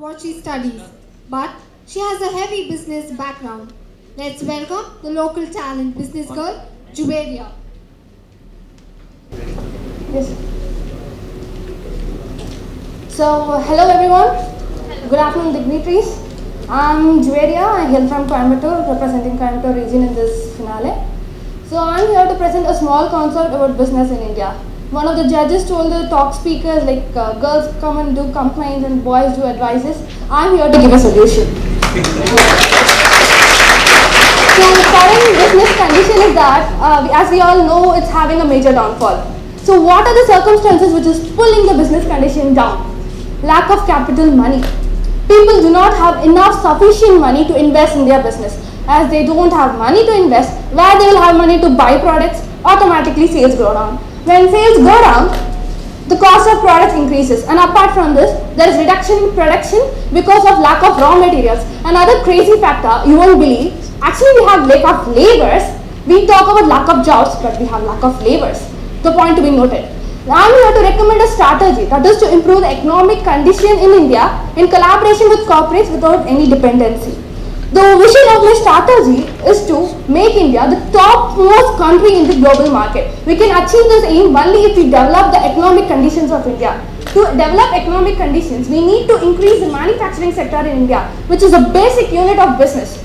what she studies, but she has a heavy business background. Let's welcome the local talent business girl, Juvairia. Yes. So, hello everyone. Good afternoon, dignitaries. I'm Juvairia. I hail from Coimbatore, representing Coimbatore region in this finale. So, I'm here to present a small concept about business in India. One of the judges told the talk speakers, like girls come and do complaints and boys do advices. I'm here to give a solution. So, current business condition is that, as we all know, it's having a major downfall. So, what are the circumstances which is pulling the business condition down? Lack of capital money. People do not have enough sufficient money to invest in their business. As they don't have money to invest, where they will have money to buy products, automatically sales go down. When sales go down, the cost of products increases, and apart from this, there is reduction in production because of lack of raw materials. Another crazy factor you won't believe, actually we have lack of laborers. We talk about lack of jobs, but we have lack of laborers. The point to be noted. I'm here to recommend a strategy, that is to improve the economic condition in India in collaboration with corporates without any dependency. The vision of my strategy is to make India the topmost country in the global market. We can achieve this aim only if we develop the economic conditions of India. To develop economic conditions, we need to increase the manufacturing sector in India, which is a basic unit of business.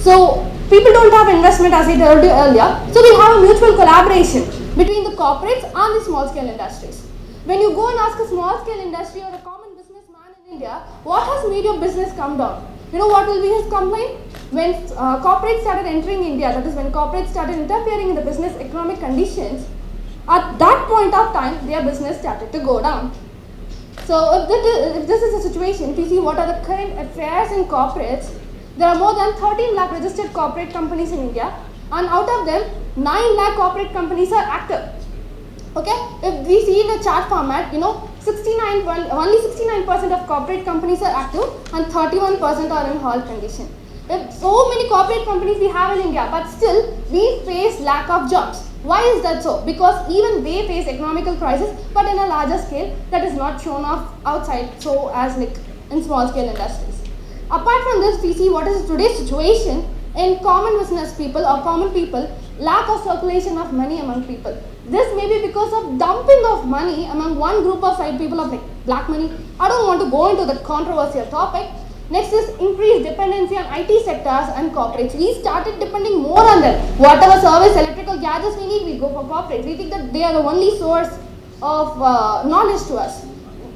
So, people don't have investment, as I told you earlier, so we have a mutual collaboration between the corporates and the small scale industries. When you go and ask a small scale industry or a common businessman in India, what has made your business come down? You know what will be his complaint? When corporates started entering India, that is when corporates started interfering in the business economic conditions, at that point of time, their business started to go down. So if this is a situation, if you see what are the current affairs in corporates, there are more than 13 lakh registered corporate companies in India, and out of them, 9 lakh corporate companies are active. Okay, if we see in a chart format, only 69% of corporate companies are active and 31% are in halt condition. If so many corporate companies we have in India, but still we face lack of jobs. Why is that so? Because even they face economical crisis, but in a larger scale that is not shown off outside, so as like in small scale industries. Apart from this, we see what is today's situation in common business people or common people, lack of circulation of money among people. This may be because of dumping of money among one group of side people of like black money. I don't want to go into that controversial topic. Next is increased dependency on IT sectors and corporates. We started depending more on them. Whatever service, electrical gadgets we need, we go for corporates. We think that they are the only source of knowledge to us.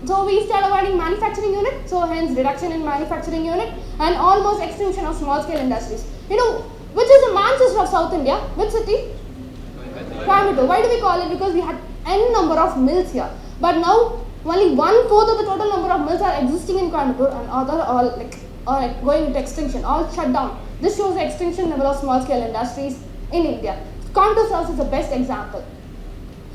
So we start avoiding manufacturing unit, so hence reduction in manufacturing unit and almost extinction of small scale industries. You know, which is the Manchester of South India? Which city? Coimbatore. Why do we call it? Because we had n number of mills here. But now only 1/4 of the total number of mills are existing in Coimbatore and other all going into extinction, all shut down. This shows the extinction level of small scale industries in India. Coimbatore serves as the best example.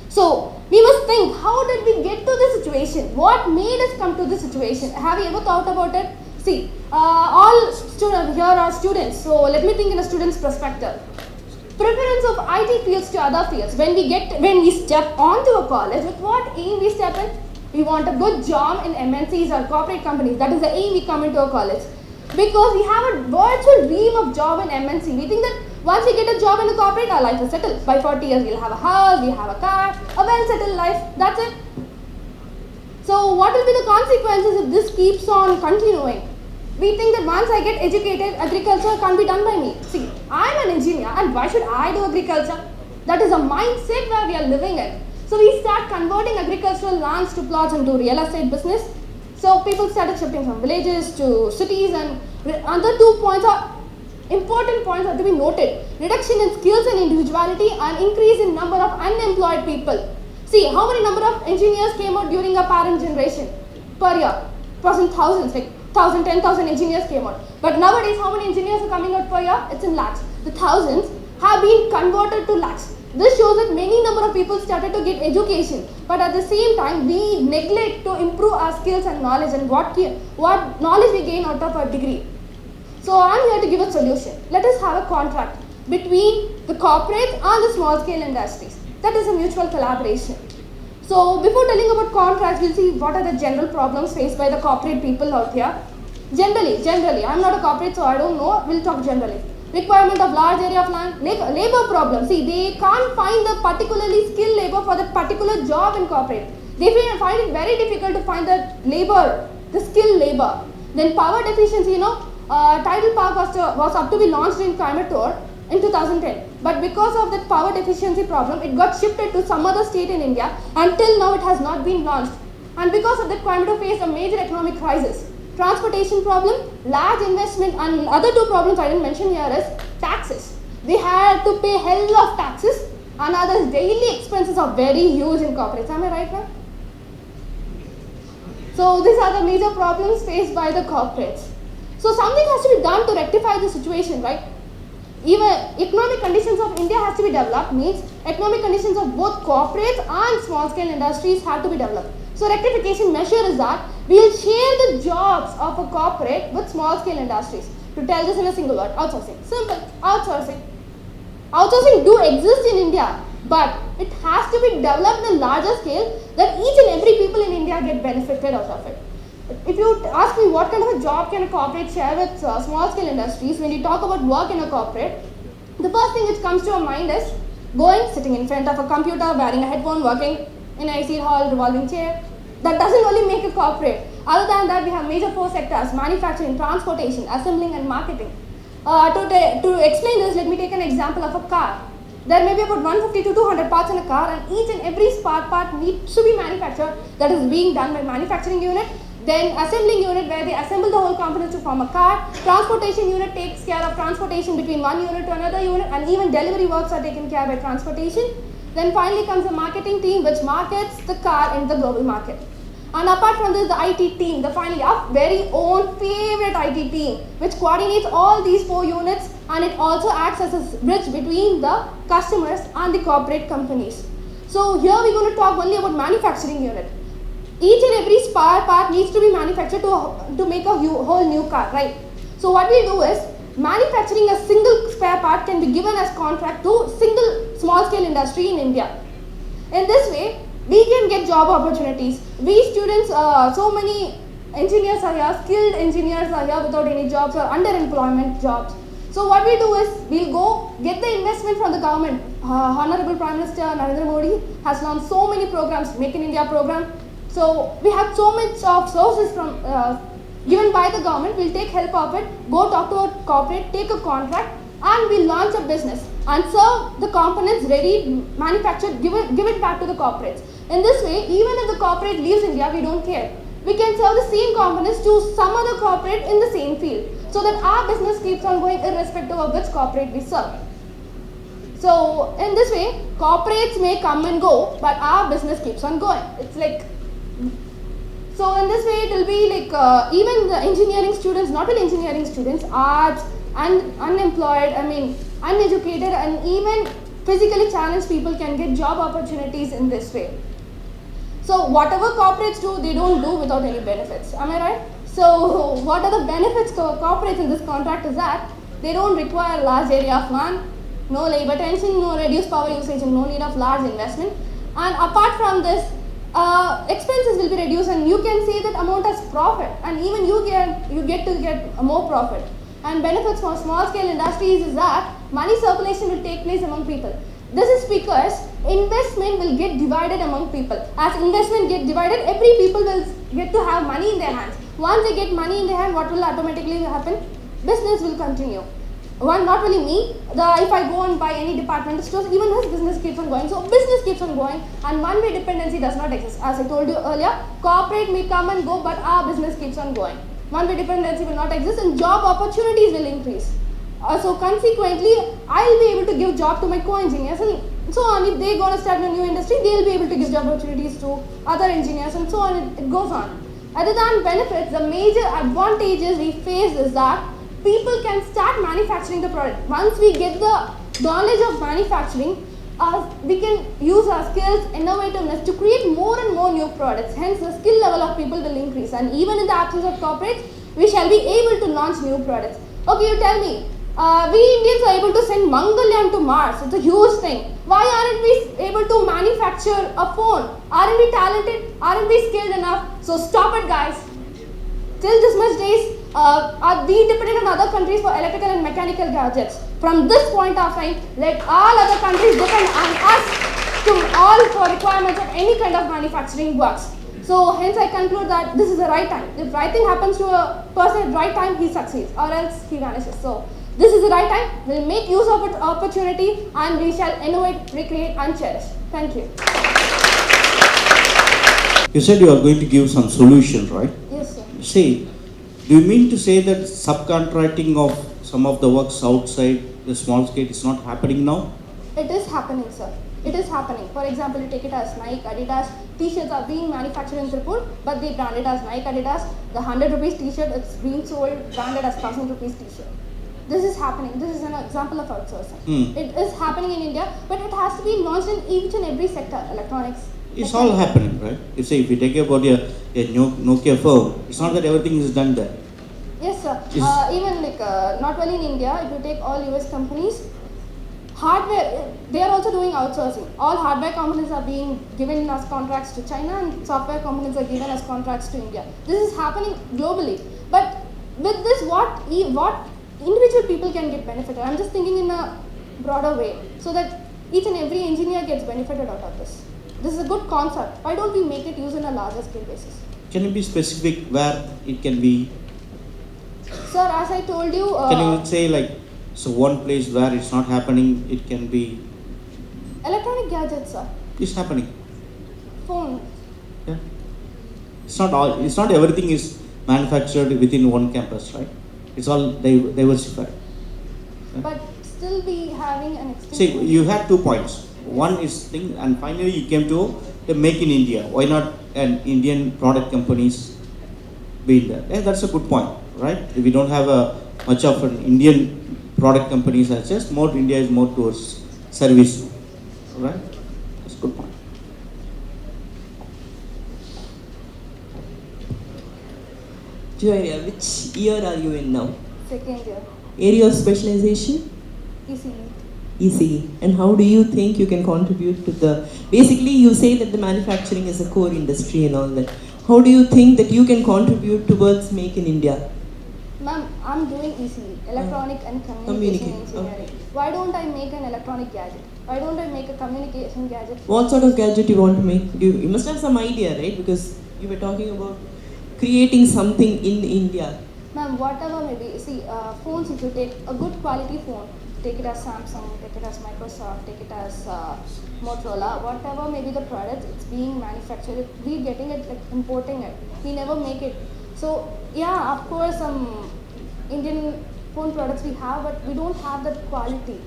So, we must think, how did we get to this situation? What made us come to this situation? Have you ever thought about it? See, all students here are students, so let me think in a student's perspective. Preference of IT fields to other fields. When we step onto a college, with what aim we step in? We want a good job in MNCs or corporate companies. That is the aim we come into a college. Because we have a virtual dream of job in MNC. We think that once we get a job in a corporate, our life is settled. By 40 years, we'll have a house, we'll have a car, a well-settled life. That's it. So what will be the consequences if this keeps on continuing? We think that once I get educated, agriculture can't be done by me. See, I'm an engineer and why should I do agriculture? That is a mindset where we are living in. So we start converting agricultural lands to plots into real estate business. So people started shifting from villages to cities, and other 2 points are important points are to be noted. Reduction in skills and individuality and increase in number of unemployed people. See, how many number of engineers came out during our parent generation per year? It was in thousands, like 1,000, 10,000 engineers came out. But nowadays, how many engineers are coming out per year? It's in lakhs. The thousands have been converted to lakhs. This shows that many number of people started to get education, but at the same time, we neglect to improve our skills and knowledge and what knowledge we gain out of our degree. So I'm here to give a solution. Let us have a contract between the corporate and the small scale industries. That is a mutual collaboration. So before telling about contracts, we'll see what are the general problems faced by the corporate people out here. Generally, I'm not a corporate, so I don't know. We'll talk generally. Requirement of large area of land, labor problem. See, they can't find the particularly skilled labor for that particular job in corporate. They find it very difficult to find the labor, the skilled labor. Then power deficiency, Tidal Park was up to be launched in Coimbatore in 2010. But because of that power deficiency problem, it got shifted to some other state in India. Until now, it has not been launched. And because of that, Coimbatore faced a major economic crisis. Transportation problem, large investment, and other two problems I didn't mention here is taxes. They had to pay hell of taxes, and others daily expenses are very huge in corporates. Am I right now? So these are the major problems faced by the corporates. So something has to be done to rectify the situation, right? Even economic conditions of India has to be developed, means economic conditions of both corporates and small scale industries have to be developed. So rectification measure is that we will share the jobs of a corporate with small scale industries. To tell this in a single word, outsourcing. Simple, outsourcing. Outsourcing do exist in India, but it has to be developed in a larger scale that each and every people in India get benefited out of it. If you ask me what kind of a job can a corporate share with small scale industries, when you talk about work in a corporate, the first thing which comes to your mind is going, sitting in front of a computer, wearing a headphone, working in an AC hall, revolving chair. That doesn't only make a corporate. Other than that, we have major four sectors: manufacturing, transportation, assembling and marketing. To explain this, let me take an example of a car. There may be about 150 to 200 parts in a car, and each and every spare part needs to be manufactured. That is being done by manufacturing unit. Then assembling unit, where they assemble the whole components to form a car. Transportation unit takes care of transportation between one unit to another unit, and even delivery works are taken care by transportation. Then finally comes the marketing team, which markets the car in the global market. And apart from this, the IT team, the finally our very own favorite IT team, which coordinates all these four units, and it also acts as a bridge between the customers and the corporate companies. So here we're going to talk only about manufacturing unit. Each and every spare part needs to be manufactured to make a whole new car, right? So what we do is, manufacturing a single spare part can be given as contract to single small scale industry in India. In this way, we can get job opportunities. We students, so many engineers are here, skilled engineers are here without any jobs or underemployment jobs. So what we do is, we'll go get the investment from the government. Honorable Prime Minister Narendra Modi has launched so many programs, Make in India program. So we have so much of sources from given by the government. We'll take help of it, go talk to a corporate, take a contract, and we'll launch a business and serve the components ready, manufactured, give it back to the corporates. In this way, even if the corporate leaves India, we don't care. We can serve the same components to some other corporate in the same field, so that our business keeps on going irrespective of which corporate we serve. So in this way, corporates may come and go, but our business keeps on going. It's like, so in this way, it will be like even the engineering students, not only engineering students, arts and unemployed, uneducated, and even physically challenged people can get job opportunities in this way. So whatever corporates do, they don't do without any benefits. Am I right? So what are the benefits to corporates in this contract is that they don't require large area of land, no labor tension, no reduced power usage, and no need of large investment. And apart from this, expenses will be reduced, and you can see that amount as profit, and even you get to get more profit. And benefits for small scale industries is that money circulation will take place among people. This is because investment will get divided among people. As investment get divided, every people will get to have money in their hands. Once they get money in their hand, what will automatically happen? Business will continue. Not only me, if I go and buy any departmental stores, even his business keeps on going. So business keeps on going, and one-way dependency does not exist. As I told you earlier, corporate may come and go, but our business keeps on going. One-way dependency will not exist, and job opportunities will increase. So consequently, I'll be able to give job to my co-engineers, and so on. If they going to start a new industry, they'll be able to give job opportunities to other engineers, and so on. It goes on. Other than benefits, the major advantages we face is that people can start manufacturing the product. Once we get the knowledge of manufacturing, we can use our skills, innovativeness to create more and more new products. Hence, the skill level of people will increase, and even in the absence of corporates, we shall be able to launch new products. Okay, you tell me, we Indians are able to send Mangalyaan to Mars. It's a huge thing. Why aren't we able to manufacture a phone? Aren't we talented? Aren't we skilled enough? So stop it, guys. Till this much days, are we dependent on other countries for electrical and mechanical gadgets? From this point of time, let all other countries depend on us to all for requirements of any kind of manufacturing works. So hence I conclude that this is the right time. If right thing happens to a person at right time, he succeeds, or else he vanishes. So this is the right time. We'll make use of it opportunity and we shall innovate, recreate and cherish. Thank you. You said you are going to give some solution, right? Yes, sir. See, do you mean to say that subcontracting of some of the works outside the small scale is not happening now? It is happening, sir. It is happening. For example, you take it as Nike, Adidas. T-shirts are being manufactured in Tripur, but they branded as Nike, Adidas. The 100 rupees T-shirt it's being sold branded as 1000 rupees T-shirt. This is happening. This is an example of outsourcing. It is happening in India, but it has to be launched in each and every sector. Electronics. It's all happening, right? You say if you take about a Nokia phone, it's not that everything is done there. Yes, sir. Even like not only in India, if you take all US companies, hardware, they are also doing outsourcing. All hardware components are being given as contracts to China and software components are given as contracts to India. This is happening globally. But with this, what individual people can get benefited? I'm just thinking in a broader way so that each and every engineer gets benefited out of this. This is a good concept. Why don't we make it use in a larger scale basis? Can you be specific where it can be? Sir, as I told you... can you say like, so one place where it's not happening, it can be... Electronic gadgets, sir. It's happening. Phone. Yeah. It's not everything is manufactured within one campus, right? It's all diversified. Yeah. But still be having an extension. See, you had 2 points. One is thing, and finally you came to the make in India. Why not an Indian product companies be in there? Yeah, that's a good point, right? If we don't have much of an Indian product companies such as more India is more towards service, right? That's a good point. Juvairia, which year are you in now? Second year. Area of specialization? ECE. ECE. And how do you think you can contribute to the... Basically, you say that the manufacturing is a core industry and all that. How do you think that you can contribute towards Make in India? Ma'am, I'm doing ECE, Electronic and Communication Engineering. Okay. Why don't I make an electronic gadget? Why don't I make a communication gadget? What sort of gadget you want to make? You must have some idea, right? Because you were talking about creating something in India. Ma'am, whatever may be. See, phones, if you take a good quality phone, take it as Samsung, take it as Microsoft, take it as Motorola, whatever may be the product, it's being manufactured. We're getting it, like importing it. We never make it. So, yeah, of course, some Indian phone products we have, but we don't have that quality.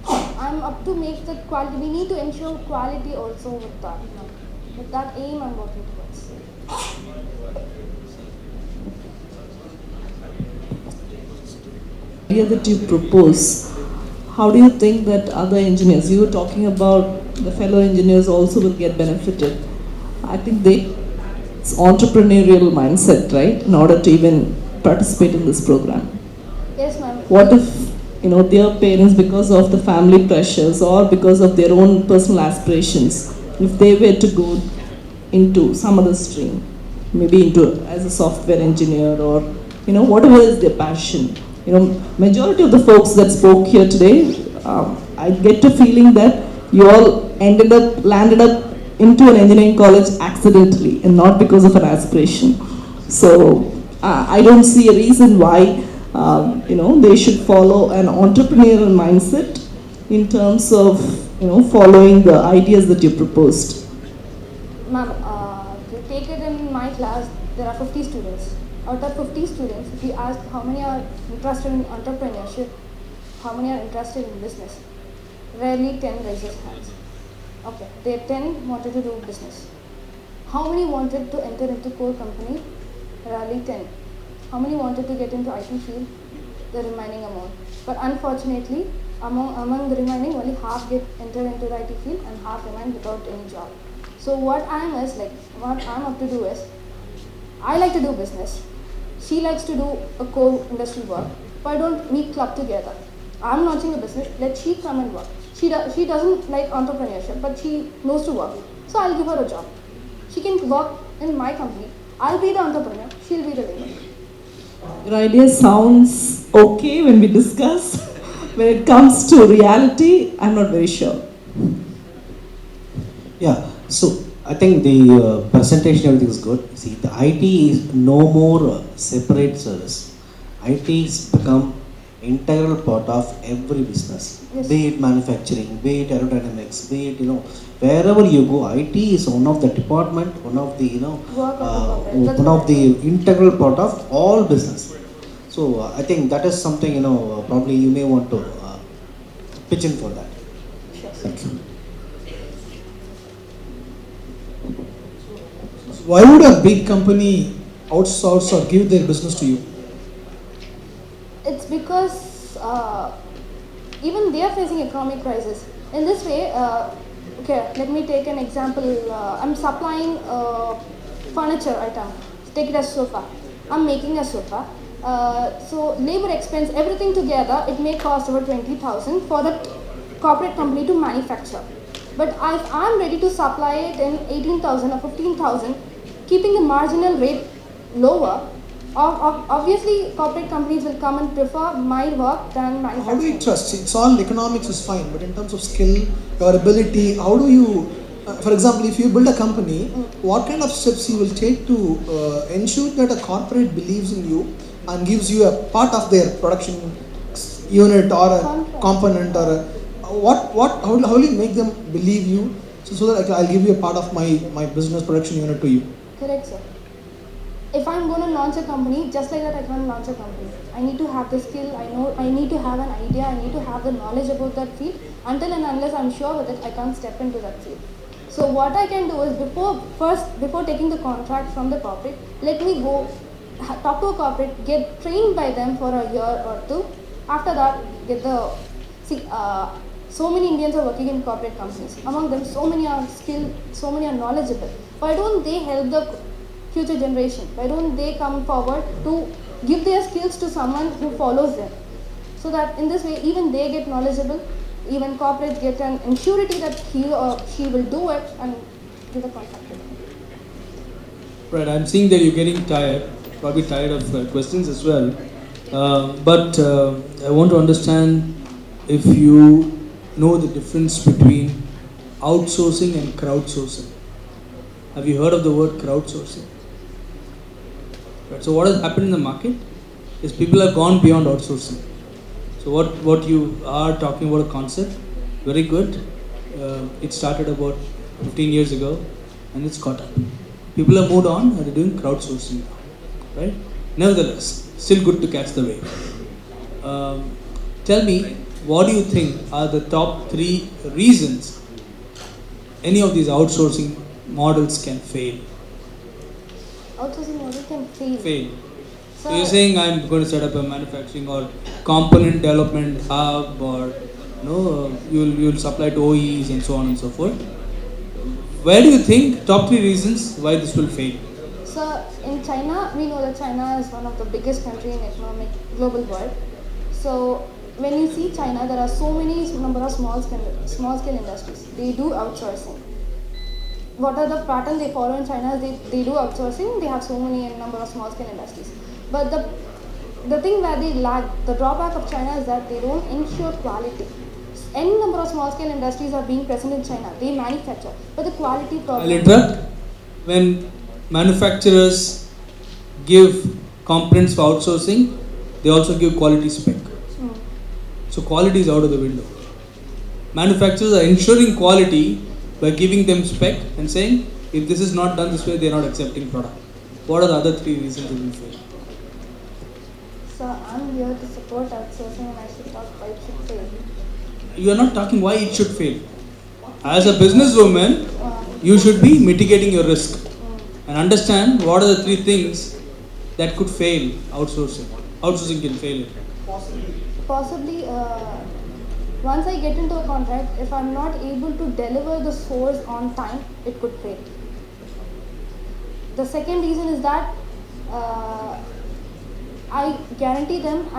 I'm up to make that quality. We need to ensure quality also with that. With that aim, I'm working towards. Idea that you propose, how do you think that other engineers, you were talking about the fellow engineers also will get benefited? I think it's entrepreneurial mindset, right, in order to even participate in this program. Yes, ma'am. What if, their parents, because of the family pressures or because of their own personal aspirations, if they were to go into some other stream, maybe into as a software engineer or, whatever is their passion. Majority of the folks that spoke here today, I get the feeling that you all landed up into an engineering college accidentally and not because of an aspiration. So I don't see a reason why they should follow an entrepreneurial mindset in terms of following the ideas that you proposed. Ma'am, if you take it in my class, there are 50 students. Out of 50 students, if you ask how many are interested in entrepreneurship, how many are interested in business, rarely 10 raises hands. Okay, they 10 wanted to do business. How many wanted to enter into core company? Rarely 10. How many wanted to get into IT field? The remaining amount. But unfortunately, among the remaining, only half get enter into the IT field and half remain without any job. So what I'm up to do is, I like to do business. She likes to do a core industry work. Why don't we club together? I'm launching a business, let she come and work. She doesn't like entrepreneurship, but she knows to work. So I'll give her a job. She can work in my company. I'll be the entrepreneur, she'll be the labor. Your idea sounds okay when we discuss. When it comes to reality, I'm not very sure. Yeah, so I think the presentation everything is good. See, the IT is no more separate service. IT has become integral part of every business. Yes. Be it manufacturing, be it aerodynamics, be it wherever you go, IT is one of the department, one of the Work of the corporate. That's one what of I the integral part of all business. So I think that is something probably you may want to pitch in for that. Sure. Thank you. Why would a big company outsource or give their business to you? It's because even they are facing economic crisis. In this way, okay, let me take an example. I'm supplying furniture item. Take it as sofa. I'm making a sofa. So labor expense, everything together, it may cost over 20,000 for the corporate company to manufacture. But if I'm ready to supply it in 18,000 or 15,000, keeping the marginal rate lower, obviously corporate companies will come and prefer my work than How do manufacturing. you trust? It's all economics is fine, but in terms of skill, your ability, how do you, for example, if you build a company, what kind of steps you will take to ensure that a corporate believes in you and gives you a part of their production unit or a Contract. component or a, how will you make them believe you so that I'll give you a part of my business production unit to you? Correct, sir. If I'm going to launch a company, just like that I can't launch a company. I need to have the skill, I need to have an idea, I need to have the knowledge about that field. Until and unless I'm sure with it, I can't step into that field. So what I can do is before taking the contract from the corporate, let me go talk to a corporate, get trained by them for a year or two. After that, get the, see, so many Indians are working in corporate companies. Among them, so many are skilled, so many are knowledgeable. Why don't they help the future generation? Why don't they come forward to give their skills to someone who follows them? So that in this way, even they get knowledgeable, even corporates get an surety that he or she will do it and give a contract to them. Right, I'm seeing that you're getting tired, probably tired of questions as well. But I want to understand if you know the difference between outsourcing and crowdsourcing. Have you heard of the word crowdsourcing? Right, so what has happened in the market is people have gone beyond outsourcing. So what you are talking about a concept, very good. It started about 15 years ago and it's caught up. People have moved on and they're doing crowdsourcing now, right? Nevertheless, still good to catch the wave. Tell me, what do you think are the top 3 reasons any of these outsourcing models can fail? Outsourcing model can fail. Fail. So So you're saying I'm going to set up a manufacturing or component development hub, or you'll supply to OEs and so on and so forth. Where do you think top 3 reasons why this will fail? So in China, we know that China is one of the biggest country in economic global world. So when you see China, there are so many number of small scale industries. They do outsourcing. What are the pattern they follow in China? They do outsourcing. They have so many number of small scale industries. But the thing where they lag, the drawback of China is that they don't ensure quality. Any number of small scale industries are being present in China. They manufacture, but the quality problem. I'll interrupt. When manufacturers give components for outsourcing, they also give quality spec. So quality is out of the window. Manufacturers are ensuring quality by giving them spec and saying, if this is not done this way, they are not accepting product. What are the other 3 reasons it will fail? So I'm here to support outsourcing and I should talk why it should fail. You are not talking why it should fail. As a businesswoman, you should be mitigating your risk and understand what are the 3 things that could fail outsourcing. Outsourcing can fail it. Possibly, once I get into a contract, if I'm not able to deliver the source on time, it could fail. The second reason is that I guarantee them,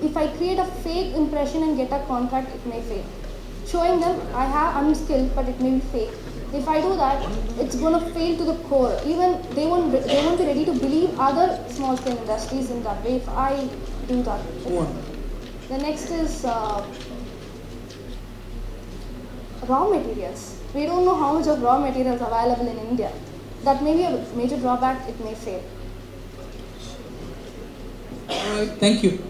if I create a fake impression and get a contract, it may fail. Showing them I'm skilled, but it may be fake. If I do that, it's going to fail to the core. Even they won't be ready to believe other small scale industries in that way if I do that. The next is raw materials. We don't know how much of raw materials available in India. That may be a major drawback, it may fail. All right, thank you.